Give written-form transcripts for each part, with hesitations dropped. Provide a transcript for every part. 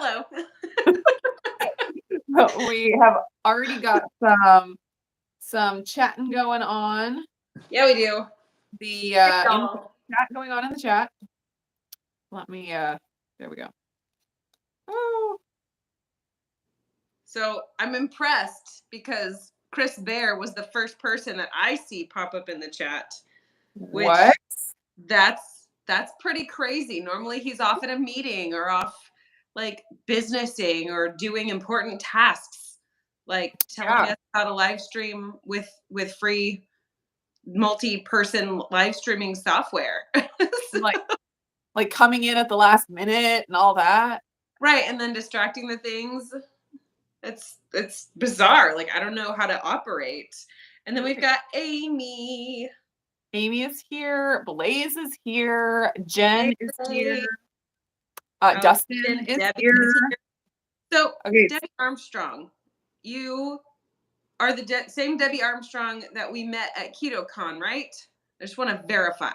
Hello. We have already got some chatting going on. Yeah, we do. The chat going on in the chat. Let me there we go. Oh. So I'm impressed because Chris Bear was the first person that I see pop up in the chat. Which what? That's pretty crazy. Normally he's off at a meeting or off like businessing or doing important tasks, like telling us how to live stream with free multi-person live streaming software. like coming in at the last minute and all that. Right, and then distracting the things. It's bizarre. Like I don't know how to operate. And then we've got Amy. Amy is here. Blaze is here. Jen is here. Dustin is here. So, Debbie Armstrong, you are the same Debbie Armstrong that we met at KetoCon, right? I just want to verify.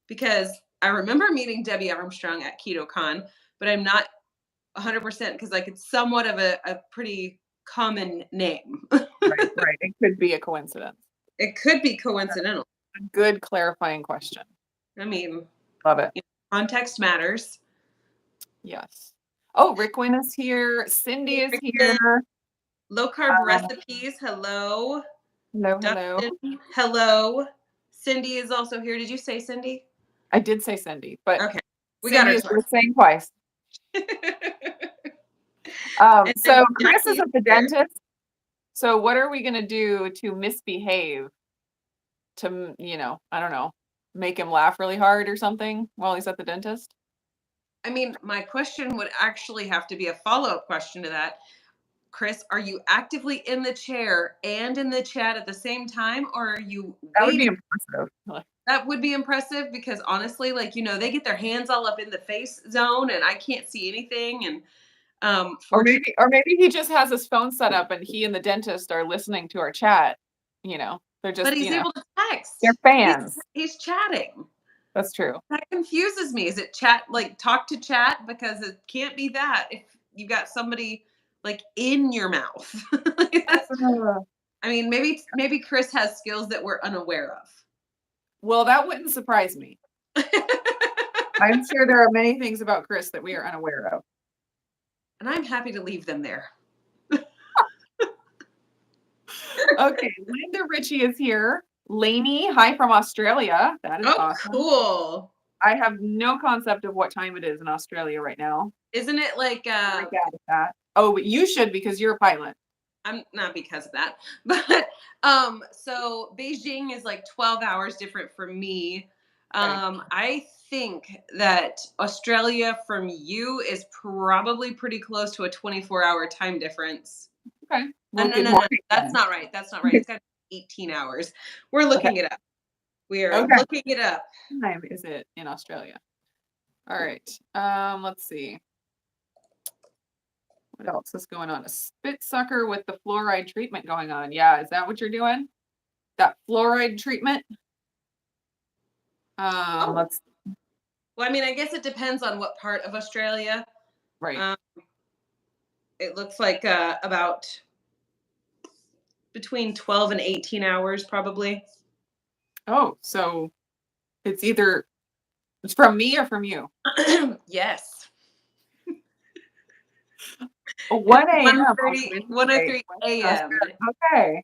Because I remember meeting Debbie Armstrong at KetoCon, but I'm not 100% because like it's somewhat of a pretty common name. Right. It could be a coincidence. It could be coincidental. A good clarifying question. I mean, love it. Context matters. Yes. Oh, Rick Wynn is here. Cindy is here. Low carb recipes. Hello. Hello. Dustin, hello. Cindy is also here. Did you say Cindy? I did say Cindy, but okay, we got her saying twice. So Chris is at the dentist. So what are we gonna do to misbehave? To I don't know, make him laugh really hard or something while he's at the dentist? I mean, my question would actually have to be a follow-up question to that. Chris, are you actively in the chair and in the chat at the same time, or are you That would be impressive. That would be impressive because honestly, like, they get their hands all up in the face zone and I can't see anything. And or maybe he just has his phone set up and he and the dentist are listening to our chat. They're just, but he's able to text. They're fans. He's chatting. That's true. That confuses me. Is it chat, like talk to chat? Because it can't be that if you got somebody like in your mouth. I mean, maybe Chris has skills that we're unaware of. Well, that wouldn't surprise me. I'm sure there are many things about Chris that we are unaware of. And I'm happy to leave them there. Okay, Linda Ritchie is here. Lainey, hi from Australia. That is awesome. Cool. I have no concept of what time it is in Australia right now. Isn't it like that? Oh, but you should because you're a pilot. I'm not because of that, but so Beijing is like 12 hours different from me. I think that Australia from you is probably pretty close to a 24-hour time difference. Okay. Well, no. That's not right. It's got 18 hours. We're looking it up. We are looking it up. What time is it in Australia? All right. Let's see. What else is going on? A spit sucker with the fluoride treatment going on. Yeah, is that what you're doing? That fluoride treatment? Let's. Well, I mean, I guess it depends on what part of Australia. Right. It looks like about between 12 and 18 hours, probably. Oh, so it's from me or from you? Yes. 1 a.m. 1:03 a.m. Okay.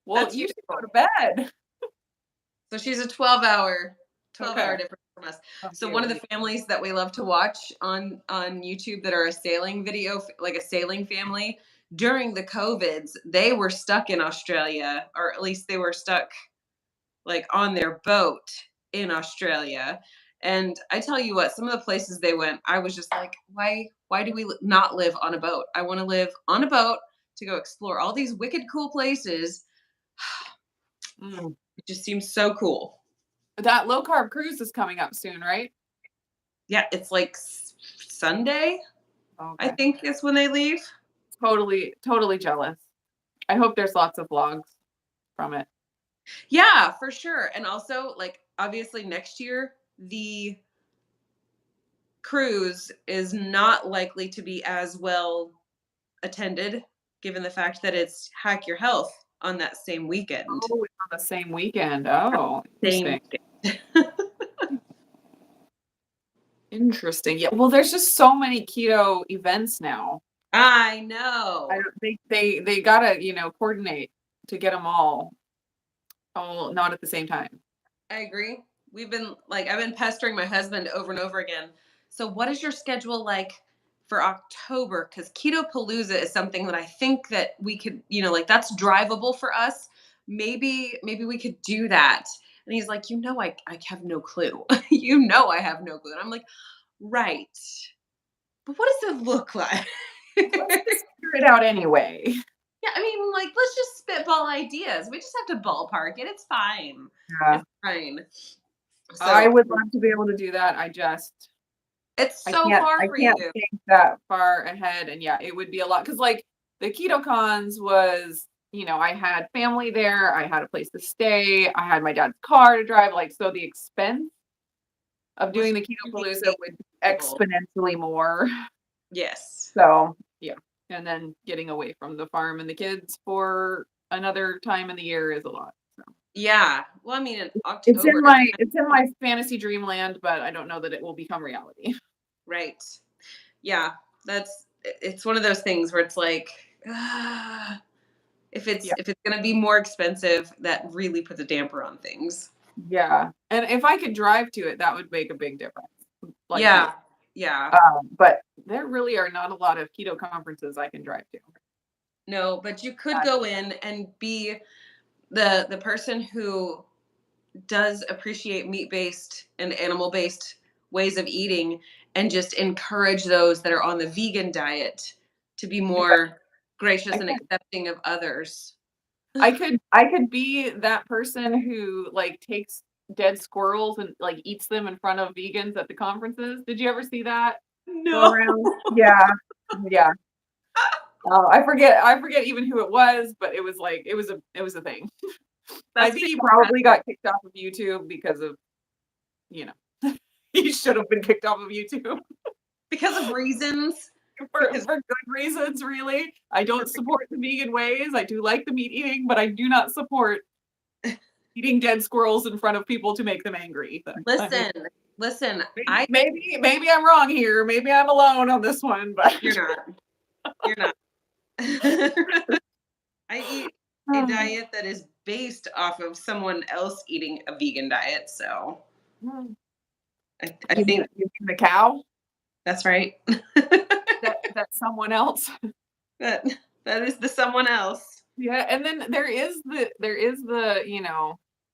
Well, you should go to bed. So she's a 12-hour difference from us. So one of the families that we love to watch on YouTube that are a sailing video, like a sailing family, during the COVIDs, they were stuck in Australia, or at least they were stuck like on their boat in Australia. And I tell you what, some of the places they went, I was just like, why do we not live on a boat? I want to live on a boat to go explore all these wicked cool places. It just seems so cool. That low carb cruise is coming up soon, right? Yeah, it's like Sunday. Okay. I think is when they leave. Totally jealous. I hope there's lots of vlogs from it. Yeah, for sure. And also, like, obviously next year, cruise is not likely to be as well attended, given the fact that it's Hack Your Health on that same weekend. Oh, it's on the same weekend. Oh, Same. interesting. Interesting. Yeah. Well, there's just so many keto events now. I know. I don't think they gotta, coordinate to get them all not at the same time. I agree. I've been pestering my husband over and over again. So, what is your schedule like for October? Because Keto Palooza is something that I think that we could, like that's drivable for us. Maybe we could do that. And he's like, I have no clue. I have no clue. And I'm like, right. But what does it look like? Let's just figure it out anyway. Yeah, I mean, like, let's just spitball ideas. We just have to ballpark it. It's fine. Yeah. It's fine. So I would love to be able to do that. it's I so can't far I for can't you. think that far ahead. And yeah, it would be a lot because like the keto cons was, I had family there, I had a place to stay, I had my dad's car to drive, like so the expense of doing the keto palooza would be exponentially more. Yes. So yeah. And then getting away from the farm and the kids for another time in the year is a lot. So Yeah. Well, I mean, in October, it's in my fantasy dreamland, but I don't know that it will become reality. right? Yeah. It's one of those things where it's like, if it's Yeah. if it's gonna be more expensive, that really puts a damper on things. Yeah. And if I could drive to it, that would make a big difference. Like Yeah. Yeah. but there really are not a lot of keto conferences I can drive to. No, but you could go in and be the person who does appreciate meat-based and animal-based ways of eating and just encourage those that are on the vegan diet to be more gracious and accepting of others. I could be that person who like takes dead squirrels and like eats them in front of vegans at the conferences. Did you ever see that go No. around? Yeah. Yeah. I forget even who it was, but it was a thing. I think he probably got kicked off of YouTube because of, he should have been kicked off of YouTube. Because of reasons. For good reasons, really. I don't support the vegan ways. I do like the meat eating, but I do not support eating dead squirrels in front of people to make them angry. Listen. Maybe I'm wrong here. Maybe I'm alone on this one, but You're not. You're not. I eat a diet that is based off of someone else eating a vegan diet, so I think you mean the cow. that's right. That's someone else. That is the someone else. Yeah, and then there is the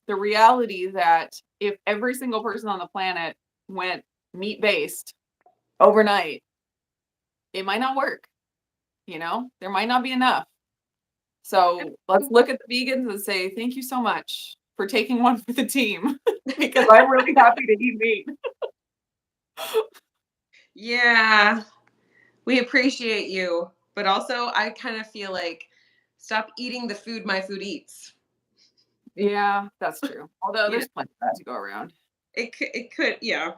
the reality that if every single person on the planet went meat based overnight, it might not work. There might not be enough. So let's look at the vegans and say thank you so much for taking one for the team because I'm really happy to eat meat. Yeah, we appreciate you, but also I kind of feel like stop eating the food my food eats. Yeah, that's true. Although there's plenty of that to go around. It could, yeah. I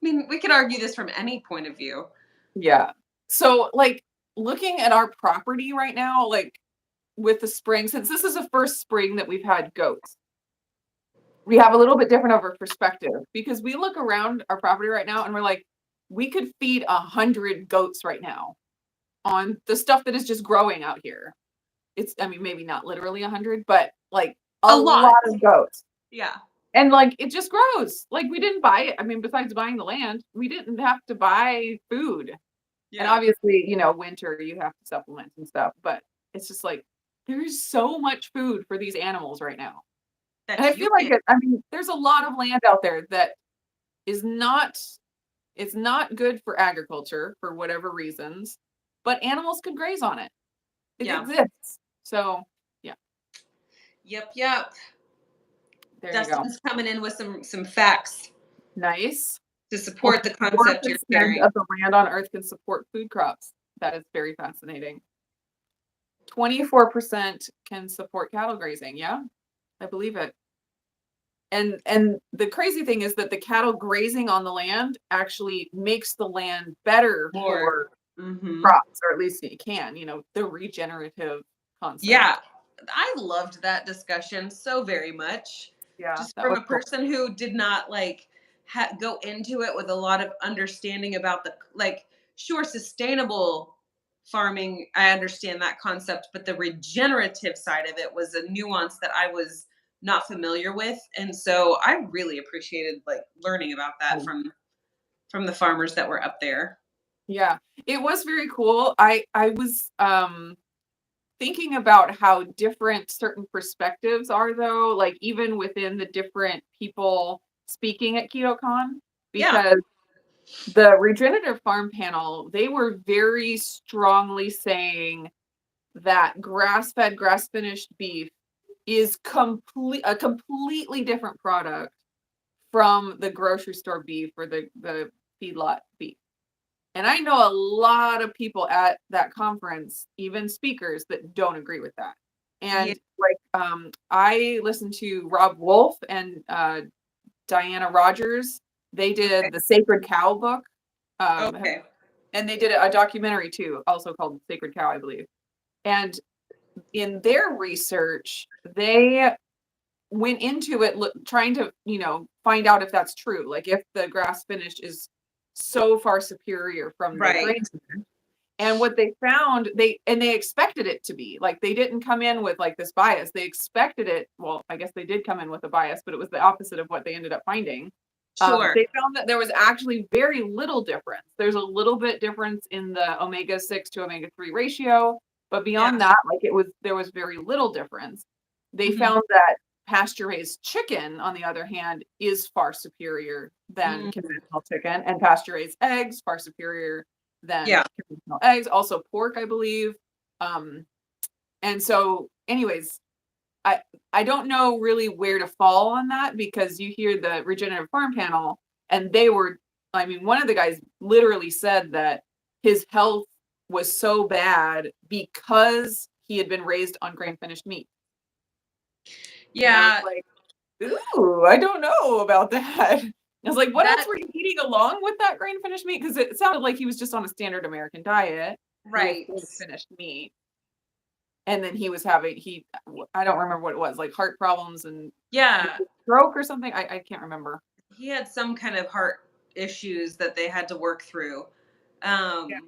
mean, we could argue this from any point of view. Yeah. So like looking at our property right now, like with the spring, since this is the first spring that we've had goats, we have a little bit different of a perspective because we look around our property right now and we're like, we could feed 100 goats right now on the stuff that is just growing out here. I mean, maybe not literally 100, but like a lot of goats. Yeah. And like it just grows. Like we didn't buy it. I mean, besides buying the land, we didn't have to buy food. Yeah. And obviously, winter you have to supplement and stuff, but it's just like there's so much food for these animals right now. And I feel like there's a lot of land out there that is not it's not good for agriculture for whatever reasons, but animals could graze on it. It exists. So, yeah. Yep. There Dustin's you go. coming in with some facts. Nice. To support the concept you're sharing. Of the land on Earth can support food crops. That is very fascinating. 24% can support cattle grazing. Yeah, I believe it. And the crazy thing is that the cattle grazing on the land actually makes the land better More. for Mm-hmm. crops, or at least it can, the regenerative concept. Yeah, I loved that discussion so very much. Yeah, Just that from was a cool. person who did not like go into it with a lot of understanding about the like sure sustainable farming. I understand that concept, but the regenerative side of it was a nuance that I was not familiar with, and so I really appreciated like learning about that from the farmers that were up there. Yeah, it was very cool. I was thinking about how different certain perspectives are, though, like even within the different people speaking at KetoCon, Yeah, because the regenerative farm panel, they were very strongly saying that grass-fed, grass-finished beef is a completely different product from the grocery store beef or the feedlot beef. And I know a lot of people at that conference, even speakers, that don't agree with that. yeah, And like, I listened to Rob Wolf and Diana Rogers. They okay, did the Sacred Cow book, okay, and they did a documentary too, also called Sacred Cow, I believe. And in their research, they went into it trying to, find out if that's true. Like if the grass finished is so far superior from the right, grain. And what they found, they expected it to be. Like they didn't come in with like this bias. They expected it. Well, I guess they did come in with a bias, but it was the opposite of what they ended up finding. sure, They found that there was actually very little difference. There's a little bit difference in the omega-6 to omega-3 ratio, but yeah. beyond that, like there was very little difference. They Mhm. found that pasture-raised chicken, on the other hand, is far superior than Mm, conventional chicken, and pasture-raised eggs far superior than yeah. conventional eggs. Also pork, I believe. Um, and so, anyways, I I don't know really where to fall on that, because you hear the regenerative farm panel, and I mean, one of the guys literally said that his health was so bad because he had been raised on grain finished meat. And I was Yeah, like, ooh, I don't know about that. I was like, what else that were you eating along with that grain finished meat? Because it sounded like he was just on a standard American diet with right. grain finished meat. And then he was having, I don't remember what it was, like heart problems and Yeah, stroke or something. I can't remember. he had some kind of heart issues that they had to work through. Yeah.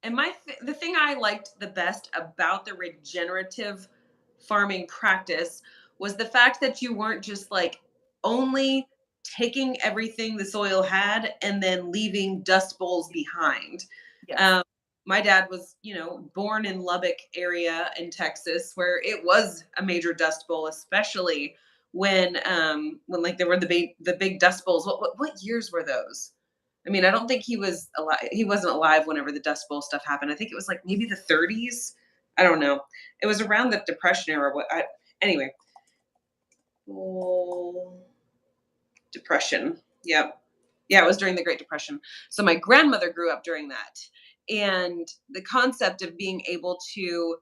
And the thing I liked the best about the regenerative farming practice was the fact that you weren't just like only taking everything the soil had and then leaving dust bowls behind. Yes. Um, my dad was, born in Lubbock area in Texas, where it was a major dust bowl, especially when like there were the big dust bowls. What years were those? I mean, I don't think he was alive. He wasn't alive whenever the Dust Bowl stuff happened. I think it was like maybe the 30s. I don't know. It was around the Depression era. Anyway, oh, Depression. Yep. Yeah, it was during the Great Depression. So my grandmother grew up during that. And the concept of being able to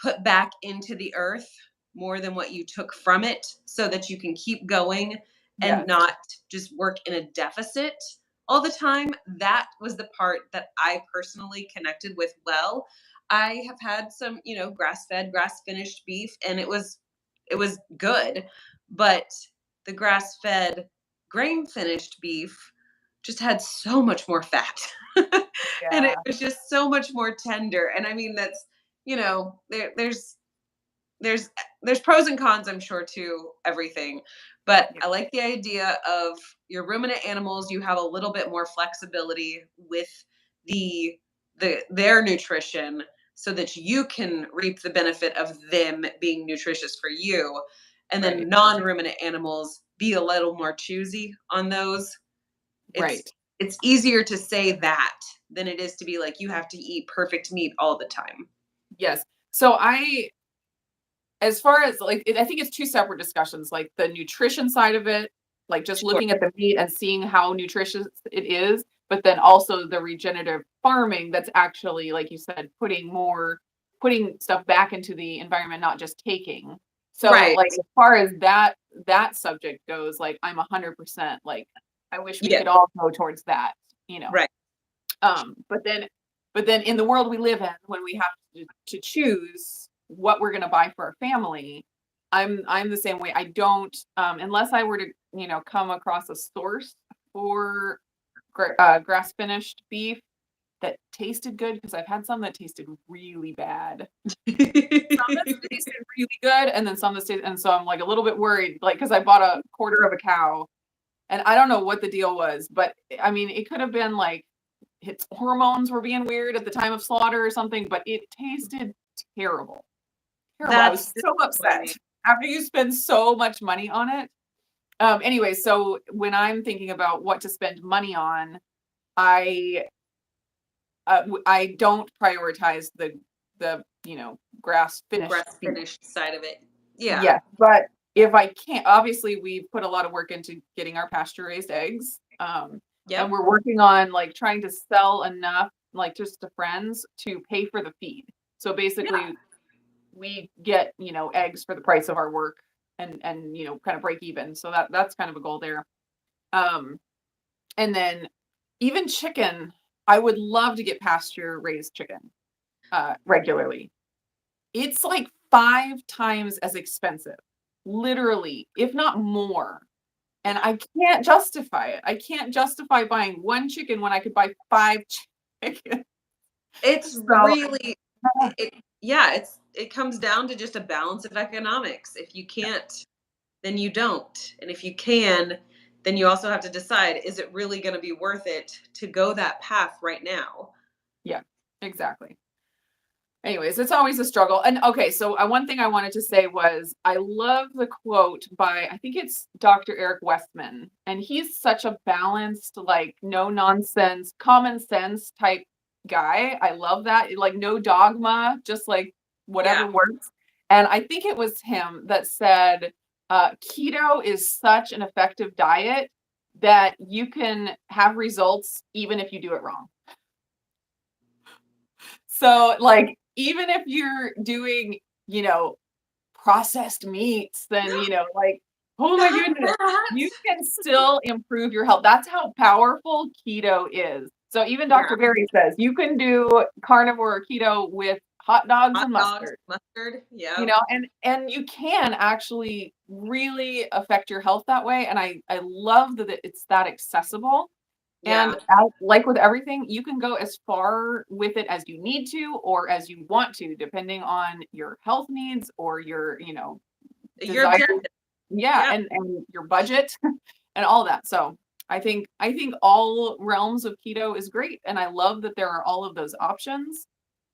put back into the earth more than what you took from it so that you can keep going and Yes. not just work in a deficit all the time. That was the part that I personally connected with. Well, I have had some, grass-fed, grass-finished beef, and it was good, but the grass-fed grain-finished beef just had so much more fat. And it Yeah. was just so much more tender. And I mean, that's there's there's pros and cons, I'm sure, to everything, but Yeah. I like the idea of your ruminant animals. You have a little bit more flexibility with the their nutrition so that you can reap the benefit of them being nutritious for you, and then Right. non-ruminant animals, be a little more choosy on those. it's Right. it's easier to say that than it is to be like you have to eat perfect meat all the time. Yes. So as far as like, I think it's two separate discussions, like the nutrition side of it, like just Sure. looking at the meat and seeing how nutritious it is, but then also the regenerative farming that's actually, like you said, putting stuff back into the environment, not just taking. So Right. like, as far as that subject goes, like, I'm 100% like, I wish we Yeah. could all go towards that, Right. but then in the world we live in, when we have to choose what we're gonna buy for our family, I'm the same way. I don't, unless I were to, come across a source for grass finished beef that tasted good, because I've had some that tasted really bad. Some that tasted really good, and then some that tasted, and so I'm like a little bit worried, like, because I bought a quarter of a cow, and I don't know what the deal was, but I mean, it could have been like its hormones were being weird at the time of slaughter or something, but it tasted terrible. Terrible. I was That's so upset disappointing. after you spend so much money on it. Anyway, so when I'm thinking about what to spend money on, I I don't prioritize the grass finished Grass beef. finished side of it. Yeah. Yes, but if I can't, obviously we put a lot of work into getting our pasture raised eggs. And Yep. we're working on like trying to sell enough, like just to friends, to pay for the feed. So Yeah. basically we get, eggs for the price of our work, and kind of break even. So that's kind of a goal there. Um, and then even chicken, I would love to get pasture raised chicken regularly. It's like 5 times as expensive, literally, if not more. And I can't justify it. I can't justify buying 1 chicken when I could buy 5 chickens. It's So really yeah, it comes down to just a balance of economics. If you can't, then you don't. And if you can, then you also have to decide, is it really going to be worth it to go that path right now? yeah, exactly. Anyways, it's always a struggle. And okay, so one thing I wanted to say was I love the quote by, I think it's Dr. Eric Westman, and he's such a balanced, like, no nonsense, common sense type guy. I love that. Like, no dogma, just like whatever Yeah. works. And I think it was him that said, keto is such an effective diet that you can have results even if you do it wrong. So, like, even if you're doing, processed meats, then, like, oh my Stop goodness, that. you can still improve your health. That's how powerful keto is. So even Yeah. Dr. Berry says you can do carnivore or keto with hot dogs Hot and dogs, mustard, mustard. Yeah. and you can actually really affect your health that way. And I love that it's that accessible. And Yeah. like with everything, you can go as far with it as you need to or as you want to, depending on your health needs or your, Your desire. objective. Yeah, Yeah. and your budget and all that. So I think all realms of keto is great. And I love that there are all of those options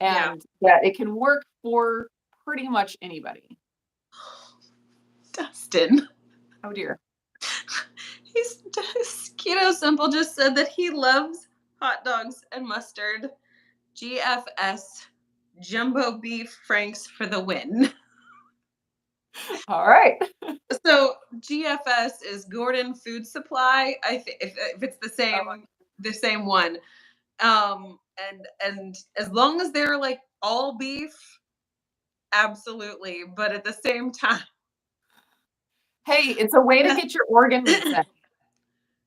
Yeah. and that it can work for pretty much anybody. Dustin. Oh dear. He's Keto Simple just said that he loves hot dogs and mustard. GFS, jumbo beef franks for the win. All right. So GFS is Gordon Food Supply. If it's Oh, the same one. And as long as they're like all beef, absolutely. But at the same time, hey, it's a way to get your organ meats in.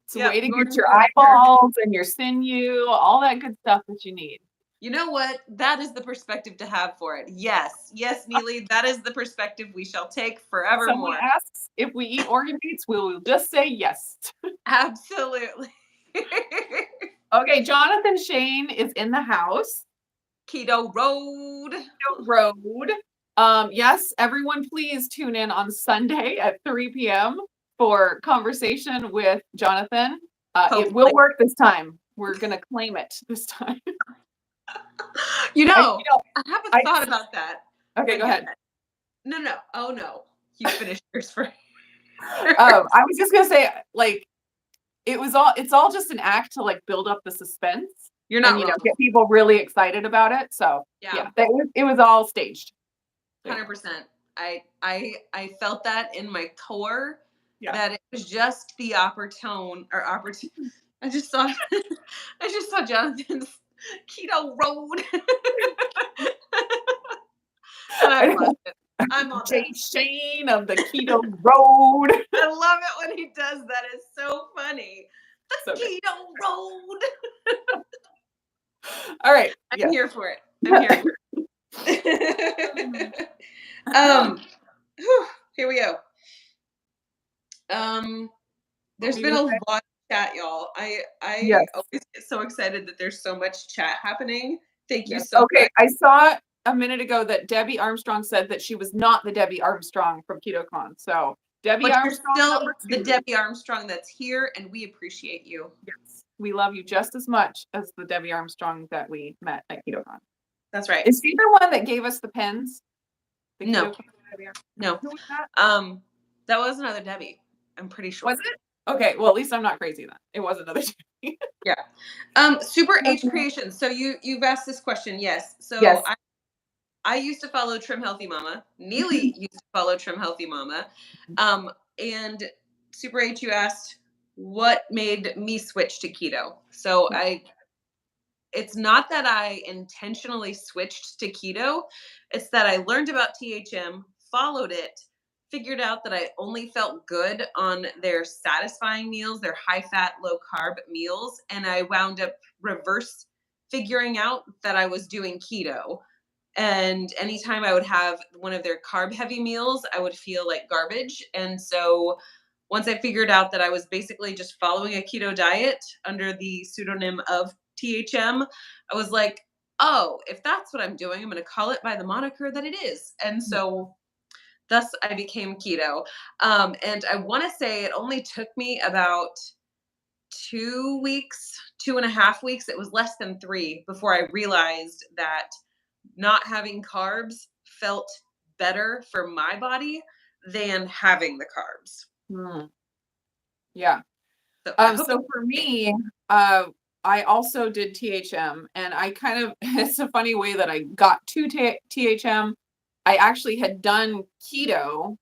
It's a yep, way to get Gordon your Food Supply. eyeballs and your sinew, all that good stuff that you need. You know what? That is the perspective to have for it. Yes, yes, Neely, that is the perspective we shall take Someone forevermore. asks if we eat organ meats, we will just say yes. Absolutely. Okay, Jonathan Shane is in the house. Keto Road. Road. Yes, everyone, please tune in on Sunday at 3 p.m. for conversation with Jonathan. It will Hopefully. work this time. We're gonna claim it this time. You I, know, I have a I thought about that. okay, go ahead. No. Oh no. You finished yours first. I was just gonna say, like, it's all just an act to like build up the suspense You're and not wrong. get people really excited about it. So Yeah. it was all staged. 100%. I felt that in my core Yeah. that it was just the opportune. I just saw I just saw Jonathan's Keto Road. And I lost it. I'm on Jay that. Shane of the Keto Road. I love it when he does that. It's so funny. The So good. Keto Road. All right. I'm here for it. I'm here for it. Here we go. There's been a lot of chat, y'all. I Yes. always get so excited that there's so much chat happening. Thank you Yes. so Okay, much. I saw a minute ago that Debbie Armstrong said that she was not the Debbie Armstrong from KetoCon. So Debbie But you're Armstrong still number the 2. Debbie Armstrong that's here, and we appreciate you. Yes, we love you just as much as the Debbie Armstrong that we met at KetoCon. That's right. Is she the one that gave us the pens? The No. KetoCon Debbie Armstrong? No. Who was that? That was another Debbie. I'm pretty sure. Was it? Okay, well, at least I'm not crazy then. It was another Debbie. Yeah. Super H Creations. So you've asked this question. Yes. So Yes. I used to follow Trim Healthy Mama. Nili used to follow Trim Healthy Mama. And Super H, you asked what made me switch to keto. So it's not that I intentionally switched to keto. It's that I learned about THM, followed it, figured out that I only felt good on their satisfying meals, their high fat, low carb meals. And I wound up reverse figuring out that I was doing keto. And anytime I would have one of their carb heavy meals, I would feel like garbage. And so once I figured out that I was basically just following a keto diet under the pseudonym of THM, I was like, oh, if that's what I'm doing, I'm going to call it by the moniker that it is. And so thus I became keto. And I want to say it only took me about 2 weeks, 2.5 weeks. It was less than 3 before I realized that not having carbs felt better for my body than having the carbs. Yeah. So for me, I also did THM, and I kind of, it's a funny way that I got to THM. I actually had done keto,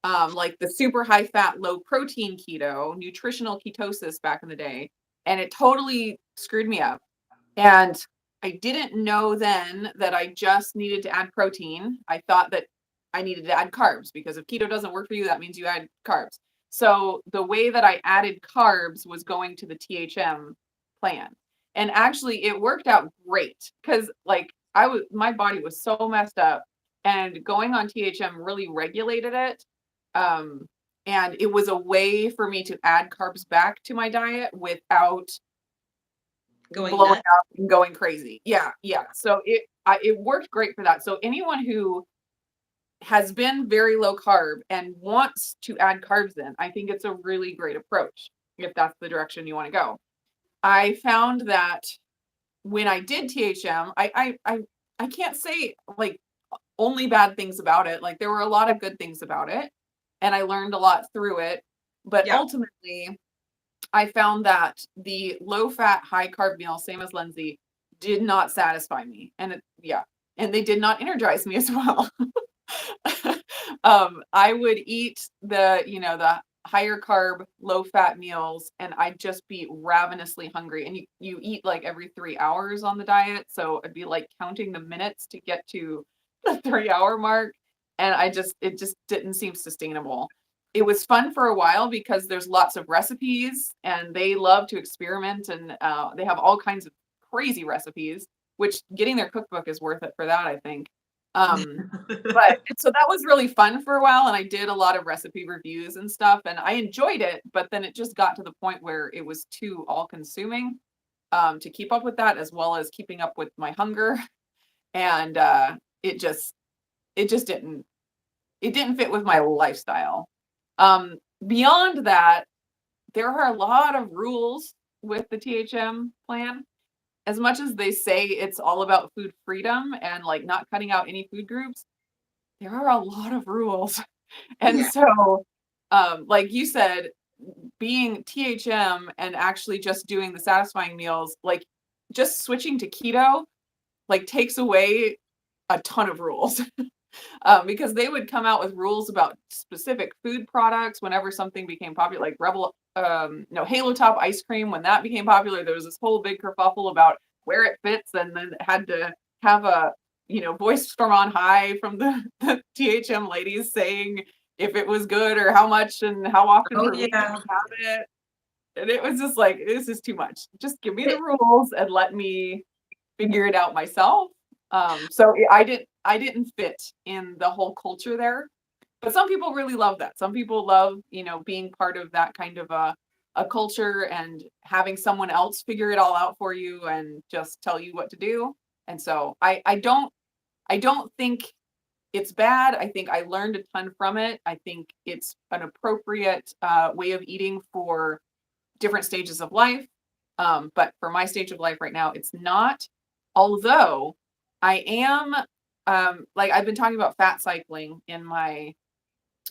like the super high fat, low protein keto, nutritional ketosis back in the day, and it totally screwed me up. And I didn't know then that I just needed to add protein. I thought that I needed to add carbs because if keto doesn't work for you, that means you add carbs. So the way that I added carbs was going to the THM plan. And actually it worked out great because like my body was so messed up, and going on THM really regulated it. And it was a way for me to add carbs back to my diet without blowing nuts. up and going crazy. Yeah. So it worked great for that. So anyone who has been very low carb and wants to add carbs in, I think it's a really great approach if that's the direction you want to go. I found that when I did THM, I can't say like only bad things about it. Like there were a lot of good things about it, and I learned a lot through it. But ultimately, I found that the low fat, high carb meal, same as Lindsay, did not satisfy me. And and they did not energize me as well. I would eat the higher carb, low fat meals, and I'd just be ravenously hungry. And you eat like every 3 hours on the diet. So I'd be like counting the minutes to get to the 3 hour mark. And it just didn't seem sustainable. It was fun for a while because there's lots of recipes and they love to experiment, and they have all kinds of crazy recipes, which getting their cookbook is worth it for that, I think. But so that was really fun for a while, and I did a lot of recipe reviews and stuff, and I enjoyed it, but then it just got to the point where it was too all consuming to keep up with that, as well as keeping up with my hunger. And it didn't fit with my lifestyle. Beyond that, there are a lot of rules with the THM plan. As much as they say it's all about food freedom and like not cutting out any food groups, there are a lot of rules. And so, like you said, being THM and actually just doing the satisfying meals, like just switching to keto, like takes away a ton of rules. Because they would come out with rules about specific food products whenever something became popular, like Halo Top ice cream. When that became popular, there was this whole big kerfuffle about where it fits, and then it had to have voice from on high from the THM ladies saying if it was good or how much and how often per week to have it. And it was just like, this is too much. Just give me the rules and let me figure it out myself. So I didn't fit in the whole culture there. But some people really love that. Some people love, being part of that kind of a culture and having someone else figure it all out for you and just tell you what to do. And so I don't think it's bad. I think I learned a ton from it. I think it's an appropriate way of eating for different stages of life. But for my stage of life right now, it's not. Although I am, like I've been talking about fat cycling in my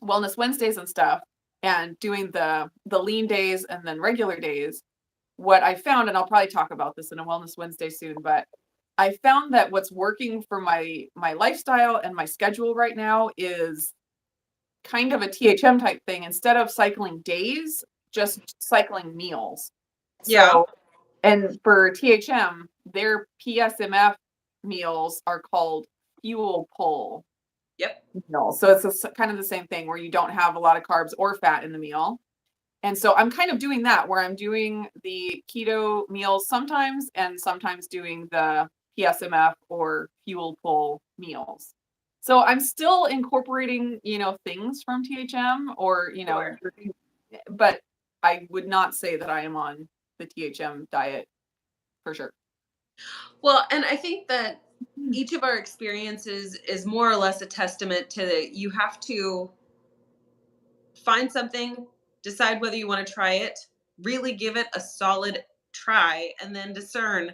Wellness Wednesdays and stuff, and doing the lean days and then regular days. What I found, and I'll probably talk about this in a Wellness Wednesday soon, but I found that what's working for my lifestyle and my schedule right now is kind of a THM type thing. Instead of cycling days, just cycling meals. Yeah. So, and for THM, their PSMF meals are called fuel pull. Yep. meals. So it's kind of the same thing where you don't have a lot of carbs or fat in the meal. And so I'm kind of doing that where I'm doing the keto meals sometimes and sometimes doing the PSMF or fuel pull meals. So I'm still incorporating, things from THM or, Sure. but I would not say that I am on the THM diet for sure. Well, and I think that each of our experiences is more or less a testament to that you have to find something, decide whether you want to try it, really give it a solid try, and then discern,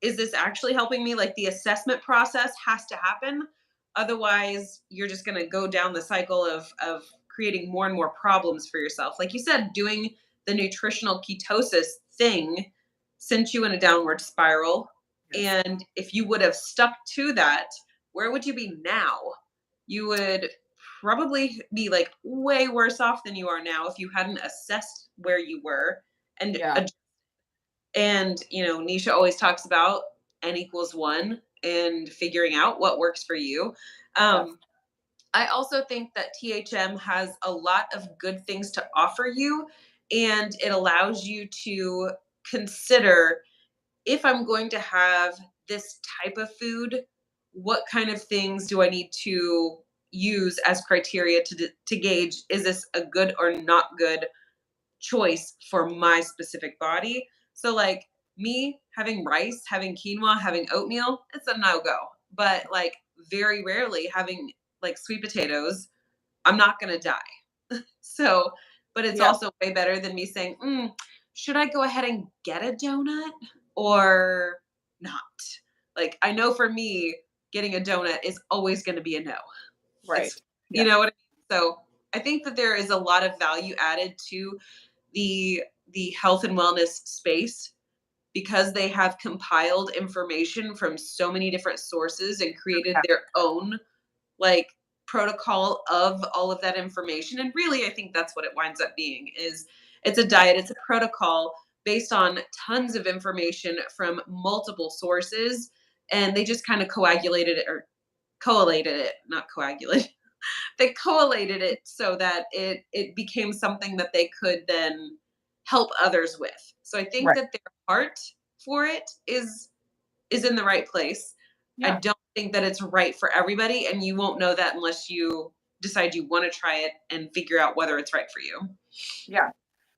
is this actually helping me? Like the assessment process has to happen. Otherwise, you're just going to go down the cycle of creating more and more problems for yourself. Like you said, doing the nutritional ketosis thing sent you in a downward spiral. Yes. And if you would have stuck to that, where would you be now? You would probably be like way worse off than you are now if you hadn't assessed where you were and Yeah. and Nisha always talks about n equals 1 and figuring out what works for you. Yes. I also think that THM has a lot of good things to offer you, and it allows you to consider, if I'm going to have this type of food, what kind of things do I need to use as criteria to gauge, is this a good or not good choice for my specific body? So like me having rice, having quinoa, having oatmeal, it's a no-go. But like very rarely having like sweet potatoes, I'm not going to die. So, but it's Yeah. also way better than me saying, should I go ahead and get a donut or not? Like, I know for me, getting a donut is always going to be a no. Right. It's, you Yes. know what I mean? So I think that there is a lot of value added to the health and wellness space because they have compiled information from so many different sources and created Yeah. their own like protocol of all of that information. And really, I think that's what it winds up being, is it's a diet, it's a protocol based on tons of information from multiple sources, and they just kind of coagulated it, or collated it, not coagulated. They collated it so that it became something that they could then help others with. So I think Right. that their heart for it is in the right place. I Yeah. don't think that it's right for everybody, and you won't know that unless you decide you want to try it and figure out whether it's right for you. Yeah.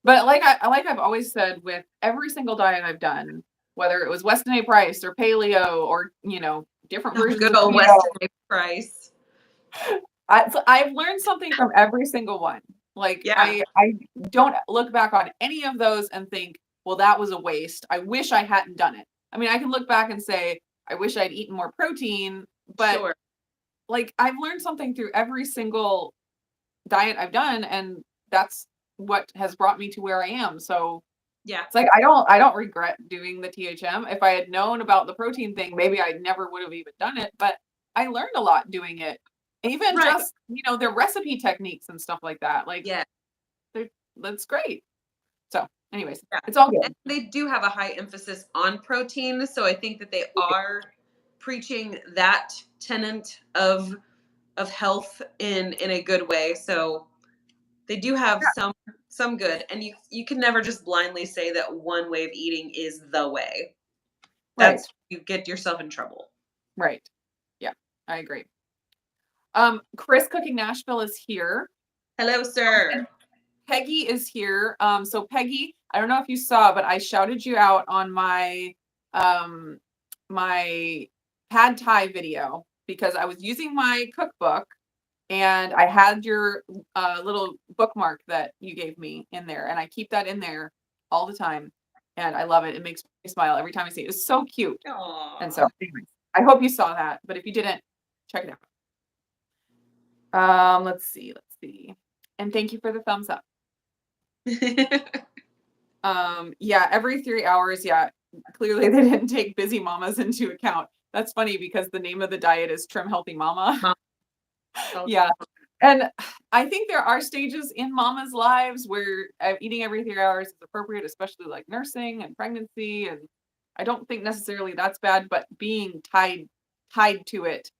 But like I've always said with every single diet I've done, whether it was Weston A. Price or paleo or, different Oh, versions good of old keto, Weston Price. I've learned something from every single one. Like Yeah, I don't look back on any of those and think, well, that was a waste. I wish I hadn't done it. I mean, I can look back and say, I wish I'd eaten more protein, but sure. like I've learned something through every single diet I've done, and that's what has brought me to where I am. So Yeah, it's like I don't regret doing the THM. If I had known about the protein thing, maybe I never would have even done it. But I learned a lot doing it. Even right. just, their recipe techniques and stuff like that. Like Yeah, that's great. So anyways, yeah. it's all And good. they do have a high emphasis on protein, so I think that they are preaching that tenet of health in a good way. So they do have some good, and you can never just blindly say that one way of eating is the way. Right. That's you get yourself in trouble. Right. Yeah, I agree. Chris Cooking Nashville is here. Hello, sir. Peggy is here. So Peggy, I don't know if you saw, but I shouted you out on my my pad thai video because I was using my cookbook and I had your little bookmark that you gave me in there, and I keep that in there all the time, and I love it. It makes me smile every time I see it. It's so cute. Aww. And so, anyways, I hope you saw that, but if you didn't, check it out. Let's see. And thank you for the thumbs up. Yeah, every 3 hours. Yeah, clearly they didn't take busy mamas into account. That's funny because the name of the diet is Trim Healthy Mama. Yeah. And I think there are stages in mama's lives where eating every 3 hours is appropriate, especially like nursing and pregnancy. And I don't think necessarily that's bad, but being tied to it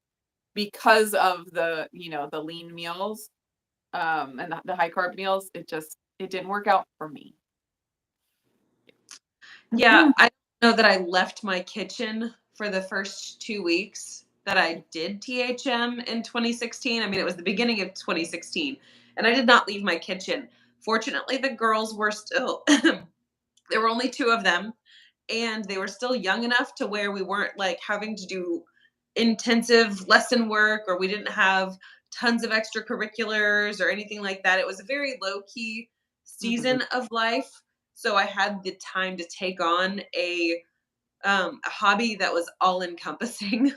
because of the, the lean meals, and the high carb meals, it didn't work out for me. Yeah, I know that I left my kitchen for the first 2 weeks that I did THM in 2016. I mean, it was the beginning of 2016, and I did not leave my kitchen. Fortunately, the girls were still, there were only 2 of them, and they were still young enough to where we weren't like having to do intensive lesson work, or we didn't have tons of extracurriculars or anything like that. It was a very low key season of life. So I had the time to take on a hobby that was all encompassing.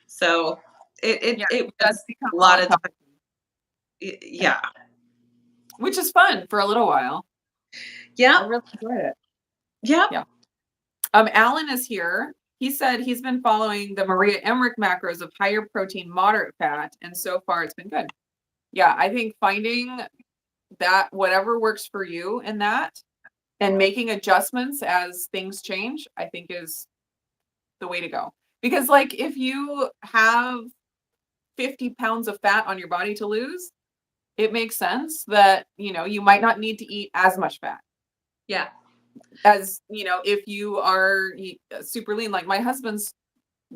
So it was a lot of time. Yeah. Which is fun for a little while. Yeah. I really enjoyed it. Yeah. Alan is here. He said he's been following the Maria Emmerich macros of higher protein, moderate fat, and so far it's been good. Yeah, I think finding that whatever works for you in that and making adjustments as things change, I think is the way to go. Because like if you have 50 pounds of fat on your body to lose, it makes sense that, you might not need to eat as much fat. Yeah. As, if you are super lean, like my husband's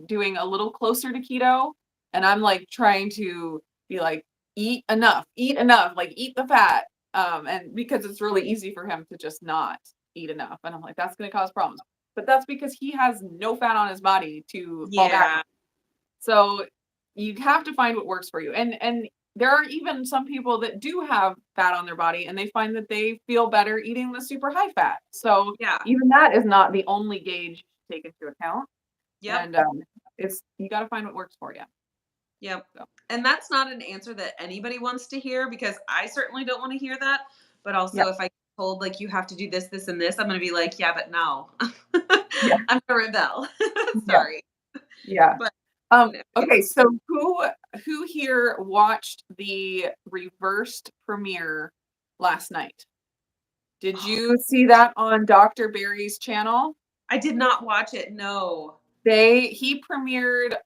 doing a little closer to keto, and I'm like trying to be like, eat enough, like eat the fat. And because it's really easy for him to just not eat enough. And I'm like, that's going to cause problems. But that's because he has no fat on his body to fall back. So you have to find what works for you. And there are even some people that do have fat on their body and they find that they feel better eating the super high fat. So even that is not the only gauge to take into account. Yeah. And you got to find what works for you. Yep. So. And that's not an answer that anybody wants to hear, because I certainly don't want to hear that. But also if I get told like you have to do this, this, and this, I'm going to be like, yeah, but no. I'm going to rebel. Sorry. Yeah. But, okay, so who here watched the reversed premiere last night? Did you see that on Dr. Barry's channel? I did not watch it. No. He premiered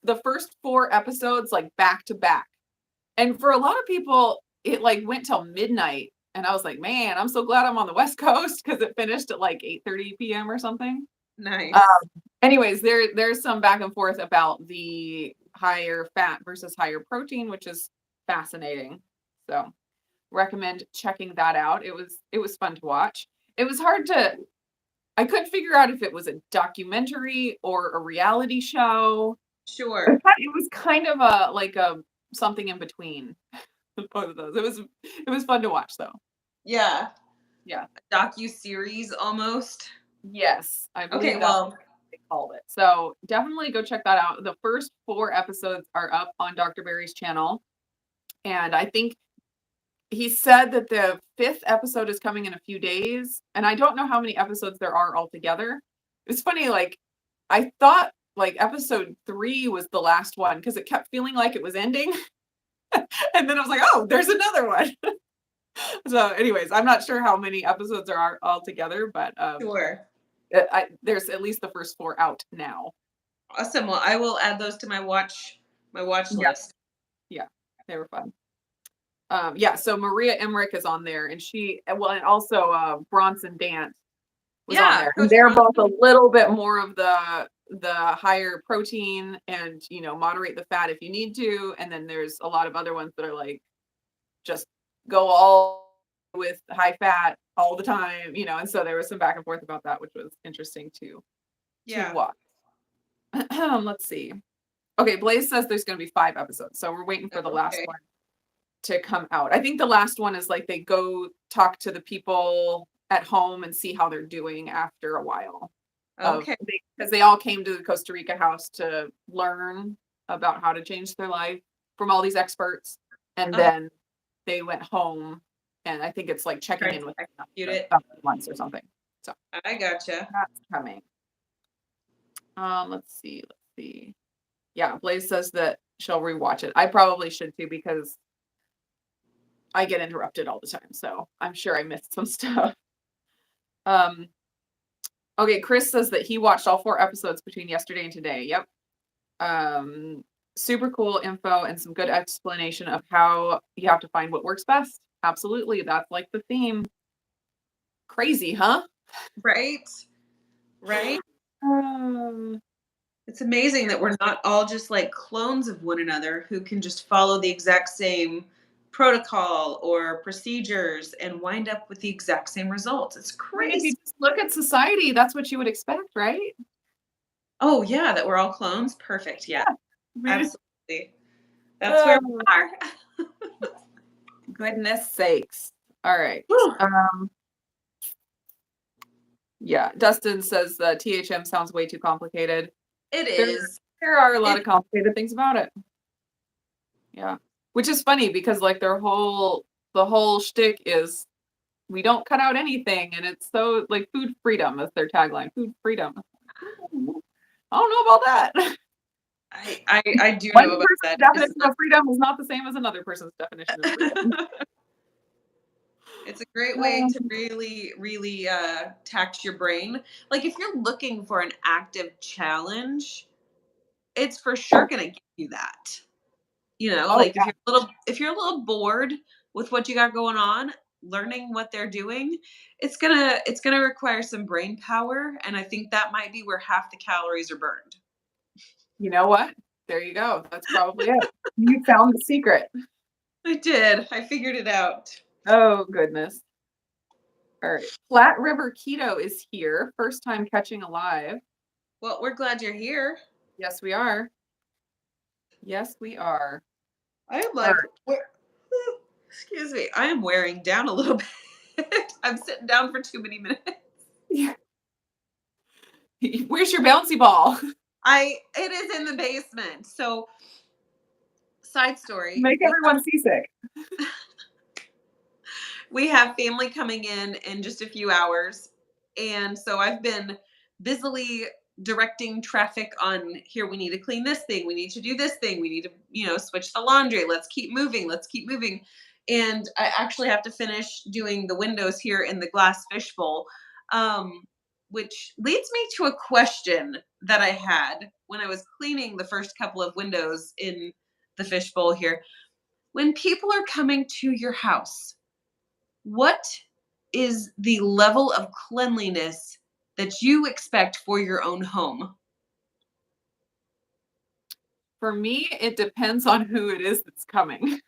the first 4 episodes like back to back. And for a lot of people, it like went till midnight. And I was like, man, I'm so glad I'm on the West Coast because it finished at like 8:30 p.m. or something. Nice. Anyways, there's some back and forth about the higher fat versus higher protein, which is fascinating. So recommend checking that out. It was fun to watch. It was I couldn't figure out if it was a documentary or a reality show. Sure. It was kind of a something in between both of those. It was fun to watch though. Yeah. Yeah. A docuseries almost. Yes. I believe they called it. So definitely go check that out. The first 4 episodes are up on Dr. Barry's channel. And I think he said that the 5th episode is coming in a few days. And I don't know how many episodes there are altogether. It's funny, like I thought like episode 3 was the last one because it kept feeling like it was ending. And then I was like, oh, there's another one. So anyways, I'm not sure how many episodes there are altogether, but sure. There's at least the first 4 out now. Awesome. Well, I will add those to my watch Yeah, list. yeah, they were fun. Yeah, so Maria Emmerich is on there, and and also Bronson Dance was on Yeah, there, and Coach they're both a Bronson. little bit more of the higher protein and moderate the fat if you need to, and then there's a lot of other ones that are like just go all with high fat all the time, and so there was some back and forth about that, which was interesting to Yeah. watch. Let's see. Okay, Blaze says there's going to be 5 episodes, so we're waiting for the last Okay. one to come out. I think the last one is like they go talk to the people at home and see how they're doing after a while Okay. because they all came to the Costa Rica house to learn about how to change their life from all these experts, and Uh-huh. then they went home, and I think it's like checking Trying in to with them execute after it. about months or something. So I gotcha. that's coming. Let's see. Yeah, Blaze says that she'll rewatch it. I probably should too because I get interrupted all the time, so I'm sure I missed some stuff. Um, okay, Chris says that he watched all 4 episodes between yesterday and today. Yep. Um, Super cool info and some good explanation of how you have to find what works best. Absolutely, that's like the theme. Crazy, huh? Right? Right? Um, It's amazing that we're not all just like clones of one another who can just follow the exact same protocol or procedures and wind up with the exact same results. It's I mean, if you crazy. just look at society, that's what you would expect, right? Oh, yeah, that we're all clones. Perfect. Yeah, Yeah. I mean, absolutely. That's where we oh, are. goodness sakes. All right. Whew. Yeah, Dustin says the THM sounds way too complicated. It There, is. there are a lot It, of complicated things about it. Yeah, which is funny because like the whole shtick is we don't cut out anything, and it's so like food freedom is their tagline. Food freedom. I don't know about that. I do One know about person's that. definition of freedom is not the same as another person's definition of freedom. It's a great way to really, really tax your brain. Like if you're looking for an active challenge, it's for sure gonna give you that. Oh Like if you're a little bored with what you got going on, learning what they're doing, it's gonna require some brain power. And I think that might be where half the calories are burned. you know what? There you go. That's probably it. You found the secret. I did. I figured it out. Oh goodness. All right. Flat River Keto is here. First time catching alive. Well, we're glad you're here. Yes, we are. Yes, we are. I am All like, excuse me, I am wearing down a little bit. I'm sitting down for too many minutes. right. Where's your bouncy ball? It is in the basement. So, side story, Make everyone seasick. we have family coming in just a few hours. And so I've been busily directing traffic on here. We need to clean this thing. We need to do this thing. We need to, switch the laundry. Let's keep moving. Let's keep moving. And I actually have to finish doing the windows here in the glass fishbowl, um, which leads me to a question that I had when I was cleaning the first couple of windows in the fishbowl here. When people are coming to your house, what is the level of cleanliness that you expect for your own home? For me, it depends on who it is that's coming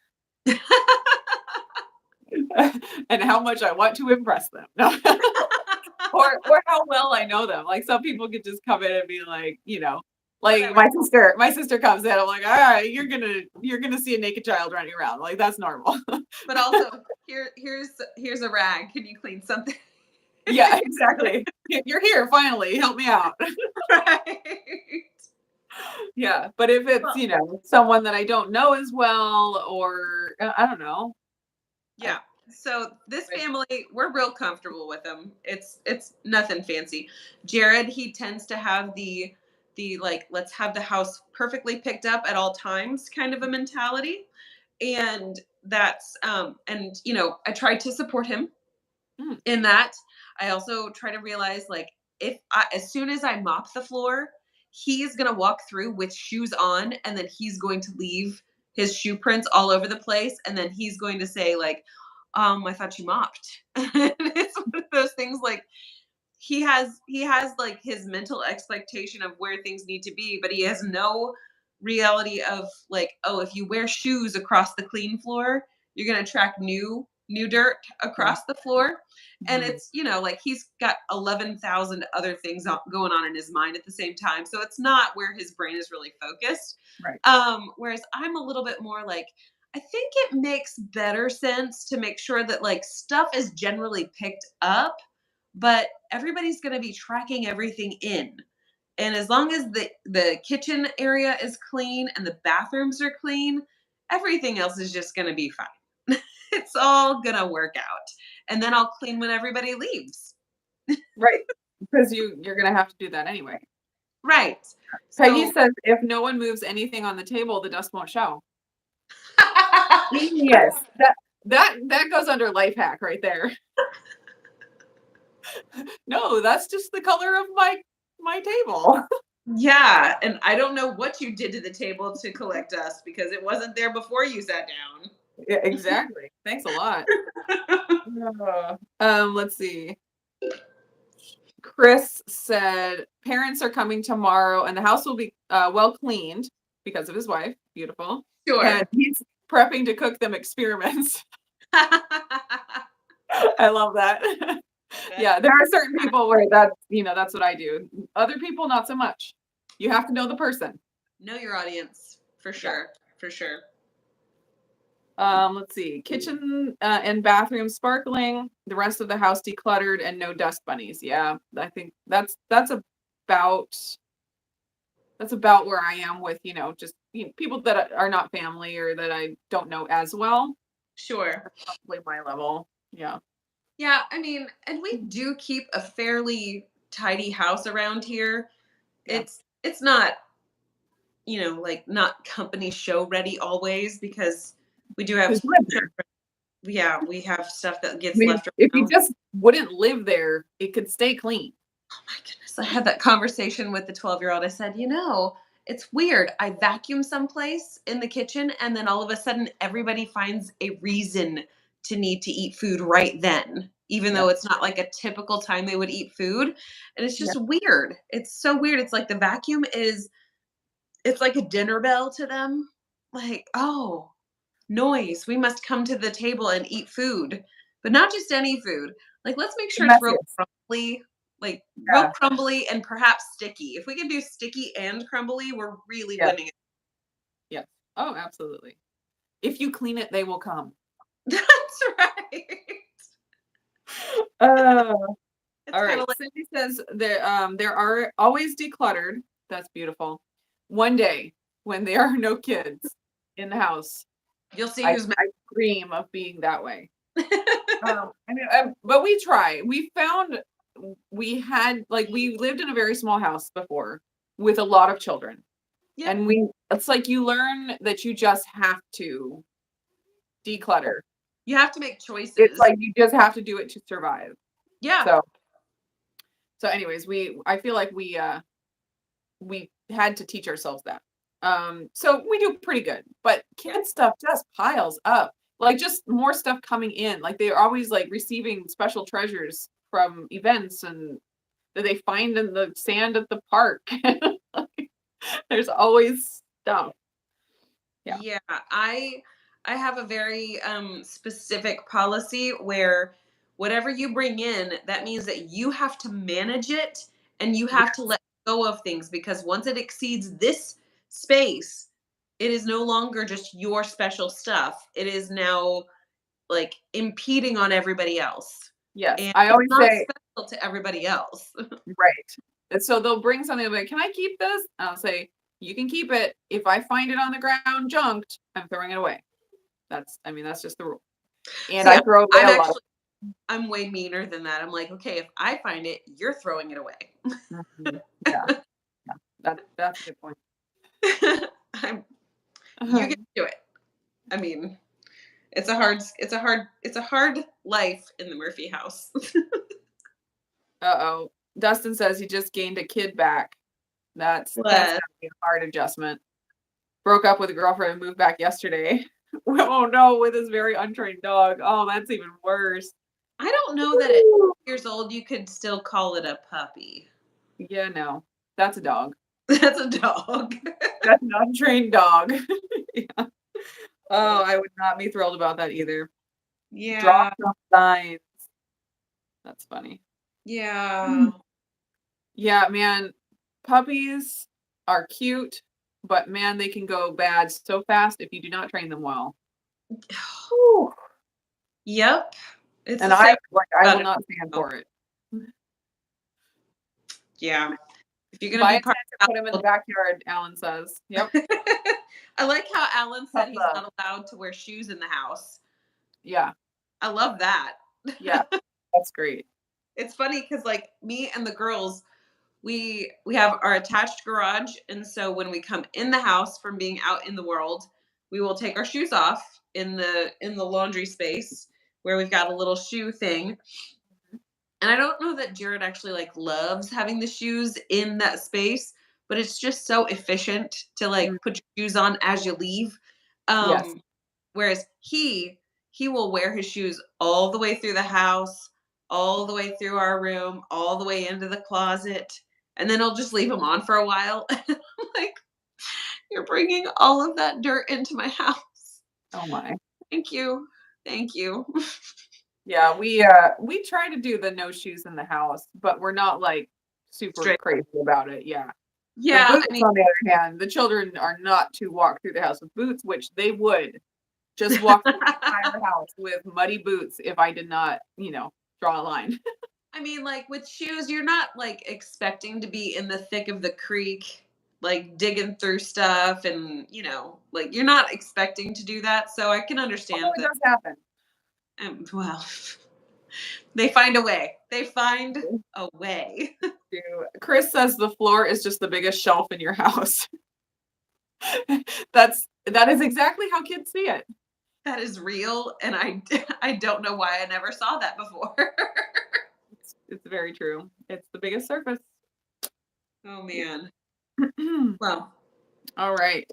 and how much I want to impress them. No. or how well I know them. Like some people could just come in and be like, like Whatever. my sister comes in, I'm like, all right, you're gonna see a naked child running around. Like that's normal. But also, here's a rag. Can you clean something? Yeah, exactly. You're here finally. Help me out. Right. Yeah. But if it's, Well, someone that I don't know as well, or I don't know. I, yeah. So this family, we're real comfortable with them. It's nothing fancy. Jared, he tends to have the like let's have the house perfectly picked up at all times kind of a mentality. And that's and I try to support him mm, in that. I also try to realize like if as soon as I mop the floor, he's going to walk through with shoes on, and then he's going to leave his shoe prints all over the place, and then he's going to say like, I thought you mopped. And it's one of those things like he has like his mental expectation of where things need to be, but he has no reality of like, oh, if you wear shoes across the clean floor, you're going to attract new dirt across the floor. And it's, like he's got 11,000 other things going on in his mind at the same time. So it's not where his brain is really focused. Right. Whereas I'm a little bit more like, I think it makes better sense to make sure that like stuff is generally picked up, but everybody's going to be tracking everything in. And as long as the kitchen area is clean and the bathrooms are clean, everything else is just going to be fine. It's all going to work out. And then I'll clean when everybody leaves. Right. Because you're going to have to do that anyway. Right. Peggy says if no one moves anything on the table, the dust won't show. Yes. That goes under life hack right there. No, that's just the color of my table. Yeah, and I don't know what you did to the table to collect dust because it wasn't there before you sat down. Yeah, exactly. Thanks a lot. Let's see. Chris said parents are coming tomorrow and the house will be well cleaned because of his wife. Beautiful. Sure. And he's prepping to cook them experiments. I love that. Yeah, there are certain people where that's what I do. Other people, not so much. You have to know the person. Know your audience, for sure. Yeah. For sure. Let's see. Kitchen and bathroom sparkling. The rest of the house decluttered and no dust bunnies. Yeah, I think that's about where I am with just people that are not family or that I don't know as well. Sure. That's probably my level. Yeah. Yeah, I mean, and we do keep a fairly tidy house around here. Yeah. It's not, like not company show ready always because we do have we have stuff that gets left around. If you just wouldn't live there, it could stay clean. Oh my goodness. I had that conversation with the 12-year-old. I said, it's weird. I vacuum someplace in the kitchen and then all of a sudden everybody finds a reason to need to eat food right then, even though it's not like a typical time they would eat food. And it's just weird. It's so weird. It's like the vacuum it's like a dinner bell to them. Like, oh, noise. We must come to the table and eat food, but not just any food. Like, let's make sure it's real crumbly, real crumbly and perhaps sticky. If we can do sticky and crumbly, we're really winning it. Yeah. Oh, absolutely. If you clean it, they will come. That's right. All right. Cindy says there are always decluttered. That's beautiful. One day when there are no kids in the house, you'll see I dream of being that way. But we try. We found we lived in a very small house before with a lot of children. Yeah. And it's like you learn that you just have to declutter. You have to make choices. It's like you just have to do it to survive. Yeah. So anyways, I feel like we had to teach ourselves that. So we do pretty good, but kid stuff just piles up. Like just more stuff coming in. Like they're always like receiving special treasures from events and that they find in the sand at the park. There's always stuff. Yeah. Yeah. I have a very specific policy where whatever you bring in, that means that you have to manage it and you have to let go of things because once it exceeds this space, it is no longer just your special stuff. It is now like impeding on everybody else. Yes. And I always say special to everybody else. Right. And so they'll bring something like, can I keep this? And I'll say, you can keep it. If I find it on the ground junked, I'm throwing it away. That's just the rule. And I throw away a lot. I'm way meaner than that. I'm like, okay, if I find it, you're throwing it away. Yeah. That's a good point. You can do it. I mean, it's a hard life in the Murphy house. Uh-oh. Dustin says he just gained a kid back. That's Bless. gotta be a hard adjustment. Broke up with a girlfriend and moved back yesterday. Oh no, with his very untrained dog. Oh, that's even worse. I don't know that at years old you could still call it a puppy. Yeah, no, that's a dog. That's a dog. That's an untrained dog. Yeah. Oh, I would not be thrilled about that either. Draw Yeah. some signs. That's funny. Yeah. Yeah, man, puppies are cute, but man, they can go bad so fast if you do not train them well. Whew. Yep. It's And the same I about will it. not stand for it. Yeah. If you're gonna Buy be a part tent and of put him in the the backyard, Alan says. Yep. I like how Alan Tough said he's love. not allowed to wear shoes in the house. Yeah. I love that. Yeah. That's great. It's funny because like me and the girls, we have our attached garage, and so when we come in the house from being out in the world, we will take our shoes off in the laundry space where we've got a little shoe thing. And I don't know that Jared actually like loves having the shoes in that space, but it's just so efficient to Mm, like put your shoes on as you leave. yes. Whereas he will wear his shoes all the way through the house, all the way through our room, all the way into the closet, and then he'll just leave them on for a while. And I'm like, you're bringing all of that dirt into my house. Oh my. Thank you. Thank you. Yeah, we try to do the no shoes in the house, but we're not like super Straight. crazy about it. Yeah. The Yeah, boots, I mean, on the other hand, the children are not to walk through the house with boots, which they would just walk through the entire house with muddy boots if I did not, draw a line. I mean, like with shoes, you're not like expecting to be in the thick of the creek, like digging through stuff, and like you're not expecting to do that. So I can Although understand it that. does happen. Well, they find a way. They find a way. Chris says the floor is just the biggest shelf in your house. That is exactly how kids see it. That is real, and I don't know why I never saw that before. It's very true. It's the biggest surface. Oh man. Well, All right.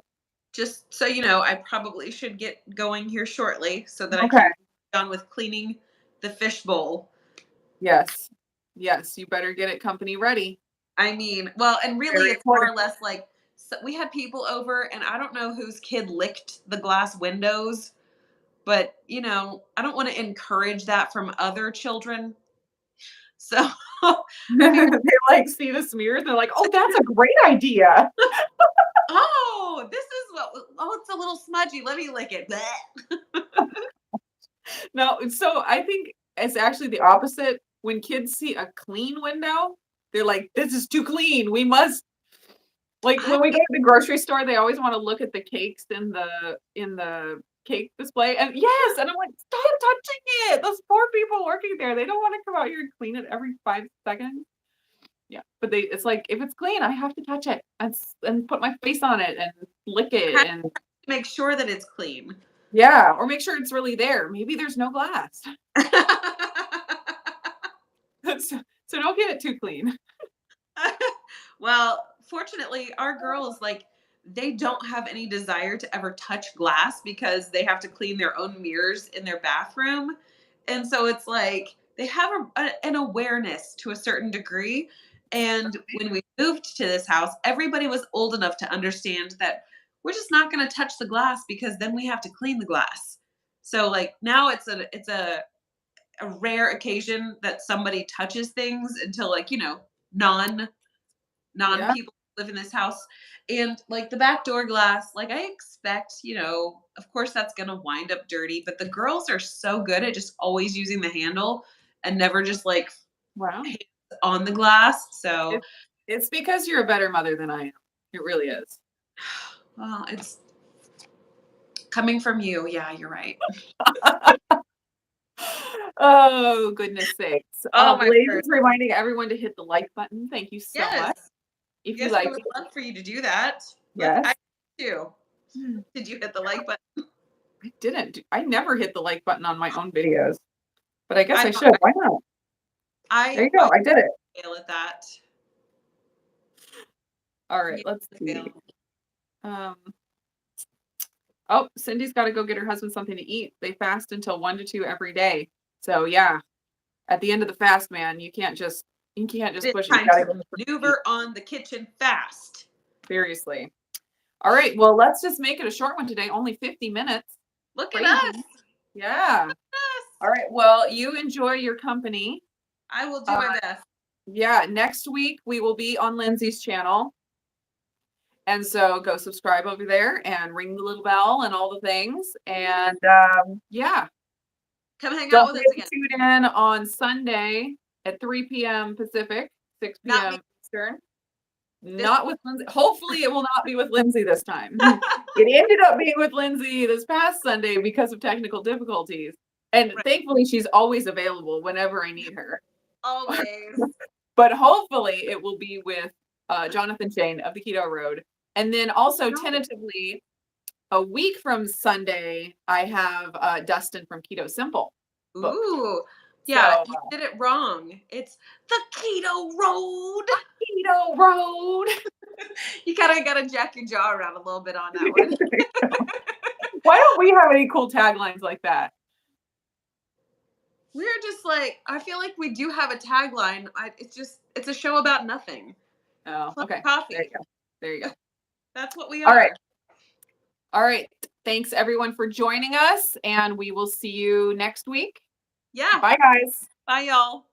just so you know, I probably should get going here shortly so that I Okay. can get on with cleaning the fish bowl. Yes. Yes, you better get it company ready. I mean, well, and really Very it's more or important. less like we had people over and I don't know whose kid licked the glass windows, but I don't want to encourage that from other children. So I figured, They like see the smears. They're like, oh, that's a great idea. oh, this is it's a little smudgy. Let me lick it. Blech. No, so I think it's actually the opposite. When kids see a clean window, they're like, this is too clean. We must like I when we go to the grocery store, they always want to look at the cakes in the cake display. And yes, and I'm like, stop touching it. Those poor people working there, they don't want to come out here and clean it every 5 seconds. Yeah, but it's like if it's clean, I have to touch it and put my face on it and lick it have and to make sure that it's clean. yeah, or make sure it's really there. Maybe there's no glass. So don't get it too clean. Well, fortunately, our girls like they don't have any desire to ever touch glass because they have to clean their own mirrors in their bathroom. And so it's like they have an awareness to a certain degree. And when we moved to this house, everybody was old enough to understand that we're just not going to touch the glass because then we have to clean the glass. So like now it's a rare occasion that somebody touches things until like non Yeah. people live in this house. And like the back door glass, like I expect, of course that's going to wind up dirty, but the girls are so good at just always using the handle and never just like Wow. hands on the glass. So, It's because you're a better mother than I am. It really is. well, it's coming from you. Yeah, you're right. Oh, goodness sakes. Oh my Blaze word. is reminding everyone to hit the like button. Thank you so much. Yes. If you Yes, we like would it. love for you to do that. Yes. I do. Did you hit the like button? I didn't. I never hit the like button on my own videos, but I guess I I should. Why not? There I you go. I did it. fail at that. All right, let's see. Oh, Cindy's got to go get her husband something to eat. They fast until 1 to 2 every day. So yeah, at the end of the fast, man, you can't just push it. Time to maneuver on the kitchen fast. Seriously. All right, well, let's just make it a short one today. Only 50 minutes. Look at us. Yeah. All right. Well, you enjoy your company. I will do my best. Yeah. Next week we will be on Lindsay's channel. And so go subscribe over there and ring the little bell and all the things. And yeah. Come hang out with us again. Tune in on Sunday at 3 p.m. Pacific, 6 p.m. Eastern. Not with Lindsay. Hopefully it will not be with Lindsay this time. It ended up being with Lindsay this past Sunday because of technical difficulties. And thankfully she's always available whenever I need her. Always. But hopefully it will be with Jonathan Shane of the Keto Road. And then also tentatively a week from Sunday, I have Dustin from Keto Simple. Ooh. Yeah, you did it wrong. It's the Keto Road. Keto Road. You kind of got to jack your jaw around a little bit on that one. Why don't we have any cool taglines like that? We're just like, I feel like we do have a tagline. It's a show about nothing. Oh, okay. Coffee. There you go. That's what we are. All right. Thanks everyone for joining us, and we will see you next week. Yeah. Bye, guys. Bye, y'all.